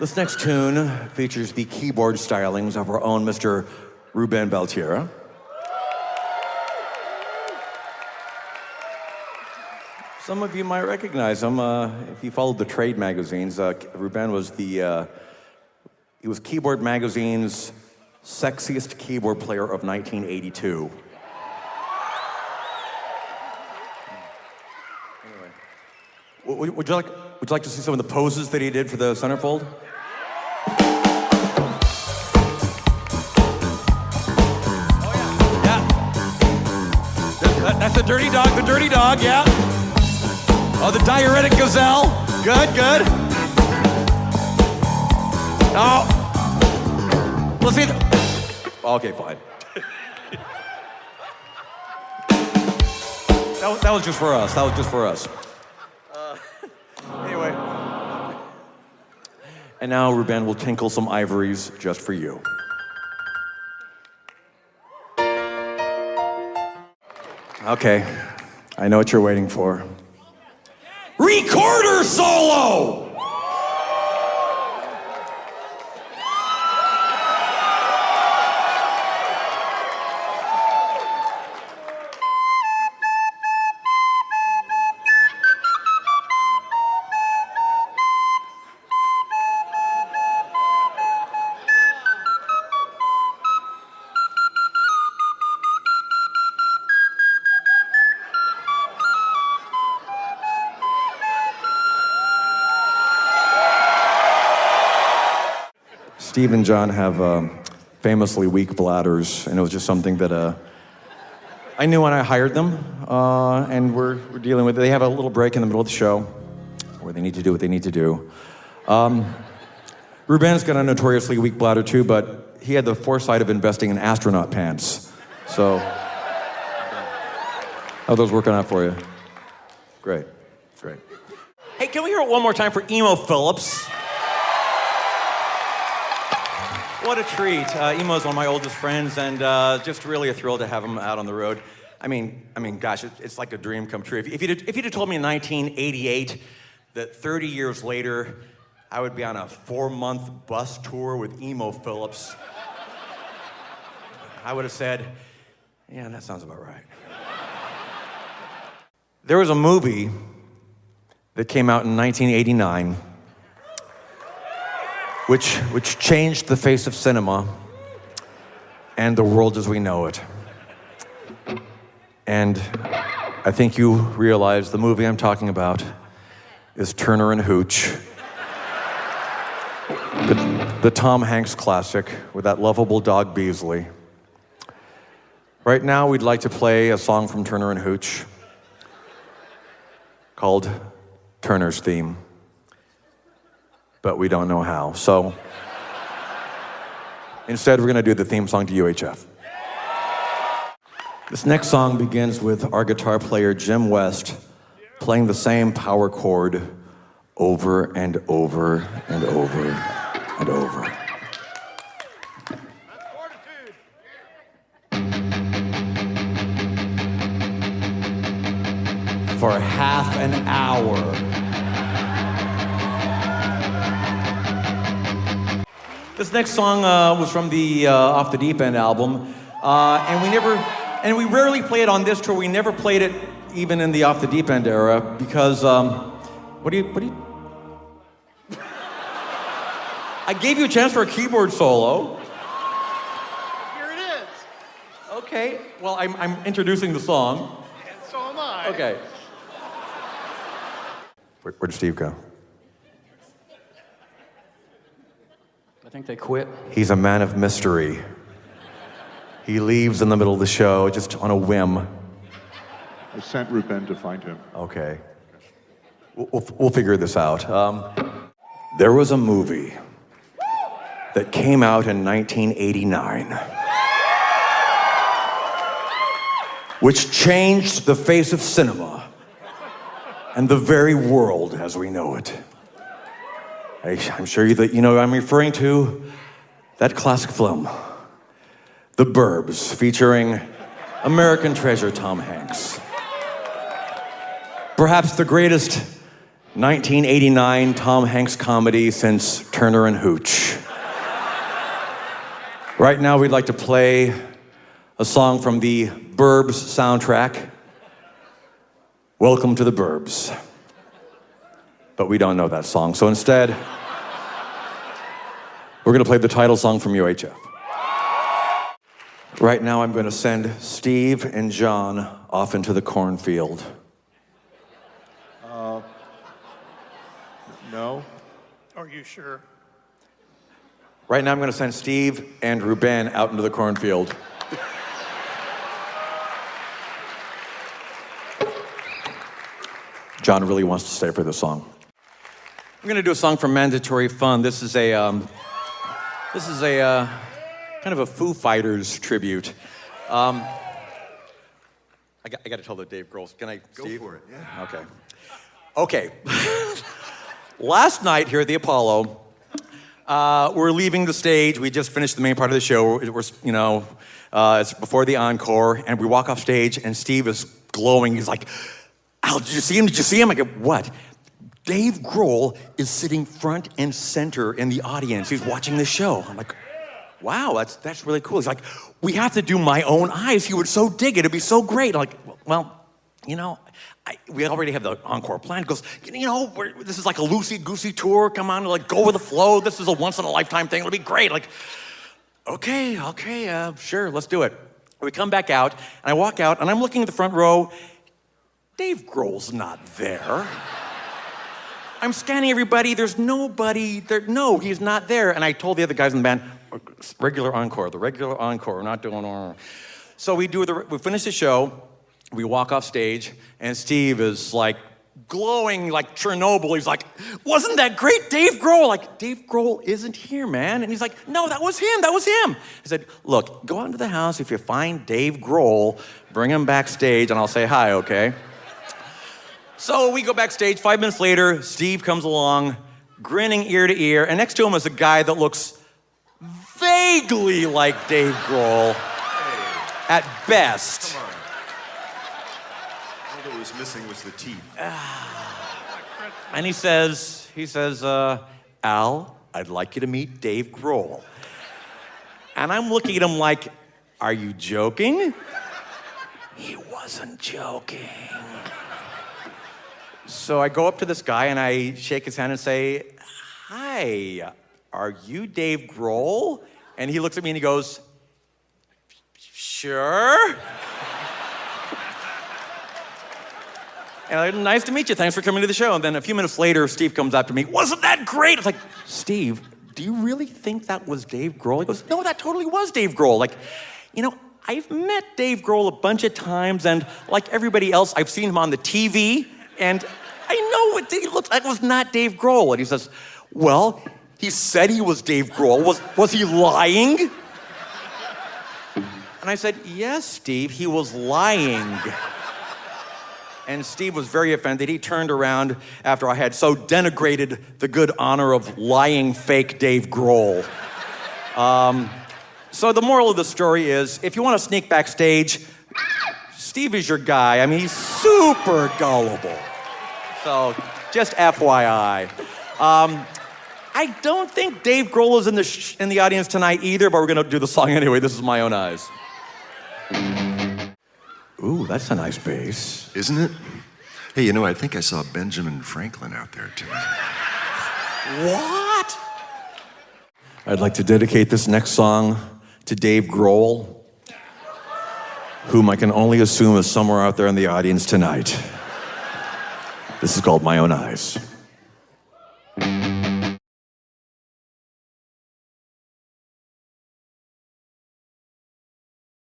This next tune features the keyboard stylings of our own Mr. Ruben Baltierra. Some of you might recognize him if you followed the trade magazines. Ruben was he was Keyboard Magazine's sexiest keyboard player of 1982. Anyway, would you like to see some of the poses that he did for the centerfold? Oh yeah. That's the dirty dog, yeah. Oh, the diuretic gazelle. Good. Oh. Let's see. Okay, fine. That was just for us. Anyway. And now Ruben will tinkle some ivories just for you. Okay, I know what you're waiting for. Recorder solo! Steve and John have famously weak bladders, and it was just something that I knew when I hired them, and we're dealing with it. They have a little break in the middle of the show where they need to do what they need to do. Ruben's got a notoriously weak bladder too, but he had the foresight of investing in astronaut pants. So, how are those working out for you? Great. Hey, can we hear it one more time for Emo Phillips? What a treat. Emo's one of my oldest friends, and just really a thrill to have him out on the road. I mean, gosh, it's like a dream come true. If you'd have told me in 1988 that 30 years later, I would be on a 4-month bus tour with Emo Phillips, I would have said, yeah, that sounds about right. There was a movie that came out in 1989 which changed the face of cinema and the world as we know it. And I think you realize the movie I'm talking about is Turner and Hooch. The Tom Hanks classic with that lovable dog Beasley. Right now, we'd like to play a song from Turner and Hooch called Turner's Theme. But we don't know how. So instead, we're going to do the theme song to UHF. This next song begins with our guitar player, Jim West, playing the same power chord over and over and over and over. For half an hour. This next song was from the Off the Deep End album, and we rarely play it on this tour. We never played it even in the Off the Deep End era because what do you? I gave you a chance for a keyboard solo. Here it is. Okay, well I'm introducing the song. And so am I. Okay. Where'd Steve go? I think they quit. He's a man of mystery. He leaves in the middle of the show just on a whim. I sent Ruben to find him. Okay. We'll figure this out. There was a movie that came out in 1989 which changed the face of cinema and the very world as we know it. I'm sure that you know I'm referring to that classic film, The Burbs, featuring American treasure Tom Hanks. Perhaps the greatest 1989 Tom Hanks comedy since Turner and Hooch. Right now, we'd like to play a song from the Burbs soundtrack. Welcome to the Burbs. But we don't know that song, so instead, we're gonna play the title song from UHF. Right now, I'm gonna send Steve and John off into the cornfield. No? Are you sure? Right now, I'm gonna send Steve and Ruben out into the cornfield. John really wants to stay for this song. I'm gonna do a song from Mandatory Fun. This is a kind of a Foo Fighters tribute. I got to tell the Dave Grohl. Can I, Steve? Go for it, yeah. Okay. Last night here at the Apollo, we're leaving the stage. We just finished the main part of the show. It's before the encore, and we walk off stage, and Steve is glowing. He's like, "Al, did you see him? Did you see him?" I go, "What?" Dave Grohl is sitting front and center in the audience. He's watching the show. I'm like, wow, that's really cool. He's like, "We have to do My Own Eyes. He would so dig it. It'd be so great." I'm like, well, we already have the encore plan. He goes, this is like a loosey-goosey tour. Come on, go with the flow. This is a once-in-a-lifetime thing. It'll be great. Okay, sure, let's do it. We come back out, and I walk out, and I'm looking at the front row. Dave Grohl's not there. I'm scanning everybody. There's nobody there. No, he's not there. And I told the other guys in the band, the regular encore. We're not doing. So we finish the show. We walk off stage, and Steve is like glowing like Chernobyl. He's like, "Wasn't that great, Dave Grohl?" Like, Dave Grohl isn't here, man. And he's like, "No, that was him. I said, "Look, go out into the house. If you find Dave Grohl, bring him backstage, and I'll say hi, okay?" So we go backstage. 5 minutes later, Steve comes along, grinning ear to ear, and next to him is a guy that looks vaguely like Dave Grohl, at best. Come on. All that was missing was the teeth. And he says, "Al, I'd like you to meet Dave Grohl." And I'm looking at him like, are you joking? He wasn't joking. So I go up to this guy and I shake his hand and say, "Hi, are you Dave Grohl?" And he looks at me and he goes, "Sure." And I'm, "Nice to meet you. Thanks for coming to the show." And then a few minutes later, Steve comes up to me. "Wasn't that great?" I was like, "Steve, do you really think that was Dave Grohl?" He goes, "No, that totally was Dave Grohl. I've met Dave Grohl a bunch of times, and like everybody else, I've seen him on the TV, and I know what he looks like. That was not Dave Grohl." And he says, "Well, he said he was Dave Grohl. Was he lying?" And I said, "Yes, Steve, he was lying." And Steve was very offended. He turned around after I had so denigrated the good honor of lying fake Dave Grohl. So the moral of the story is, if you want to sneak backstage, Steve is your guy. I mean, he's super gullible. So just FYI. I don't think Dave Grohl is in the audience tonight either, but we're going to do the song anyway. This is My Own Eyes. Ooh, that's a nice bass. Isn't it? Hey, I think I saw Benjamin Franklin out there tonight. What? I'd like to dedicate this next song to Dave Grohl, whom I can only assume is somewhere out there in the audience tonight. This is called My Own Eyes.